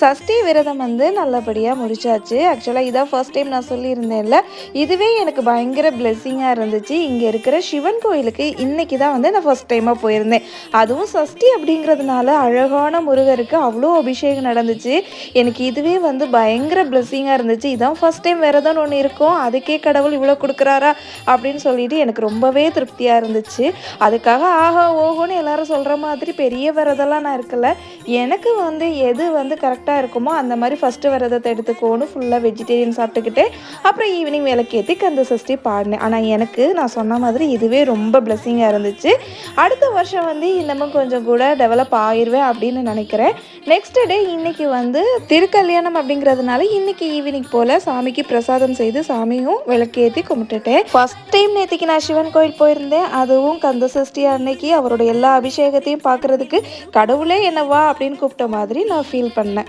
சஷ்டி விரதம் வந்து நல்லபடியாக முடிச்சாச்சு. ஆக்சுவலாக இதான் ஃபர்ஸ்ட் டைம் நான் சொல்லியிருந்தேன்ல, இதுவே எனக்கு பயங்கர பிளெஸ்ஸிங்காக இருந்துச்சு. இங்கே இருக்கிற சிவன் கோயிலுக்கு இன்னைக்கு தான் வந்து நான் ஃபர்ஸ்ட் டைமாக போயிருந்தேன். அதுவும் சஷ்டி அப்படிங்கிறதுனால அழகான முருகருக்கு அவ்வளோ அபிஷேகம் நடந்துச்சு. எனக்கு இதுவே வந்து பயங்கர பிளெஸ்ஸிங்காக இருந்துச்சு. இதான் ஃபர்ஸ்ட் டைம் விரதம்னு ஒன்று இருக்கும், அதுக்கே கடவுள் இவ்வளோ கொடுக்குறாரா அப்படின்னு சொல்லிட்டு எனக்கு ரொம்பவே திருப்தியாக இருந்துச்சு. அதுக்காக ஆஹா ஓஹோன்னு எல்லாரும் சொல்கிற மாதிரி பெரிய விரதம்லாம் நான் இருக்கல. எனக்கு வந்து எது வந்து கரெக்டாக இருக்குமோ அந்த மாதிரி ஃபஸ்ட்டு விரதத்தை எடுத்துக்கோன்னு ஃபுல்லாக வெஜிடேரியன் சாப்பிட்டுக்கிட்டு அப்புறம் ஈவினிங் விளக்கேற்றி கந்த சஷ்டி பாடினேன். ஆனால் எனக்கு நான் சொன்ன மாதிரி இதுவே ரொம்ப பிளெஸ்ஸிங்காக இருந்துச்சு. அடுத்த வருஷம் வந்து இன்னமும் கொஞ்சம் கூட டெவலப் ஆயிடுவேன் அப்படின்னு நினைக்கிறேன். நெக்ஸ்ட் டே இன்னைக்கு வந்து திருக்கல்யாணம் அப்படிங்கிறதுனால இன்னைக்கு ஈவினிங் போல் சாமிக்கு பிரசாதம் செய்து சாமியும் விளக்கேற்றி கும்பிட்டுட்டேன். ஃபர்ஸ்ட் டைம் நேற்றுக்கு நான் சிவன் கோயில் போயிருந்தேன். அதுவும் கந்த சஷ்டி அன்னைக்கு அவரோட எல்லா அபிஷேகத்தையும் பார்க்குறதுக்கு கடவுளே என்னவா அப்படின்னு கூப்பிட்ட மாதிரி நான் ஃபீல் பண்ணேன்.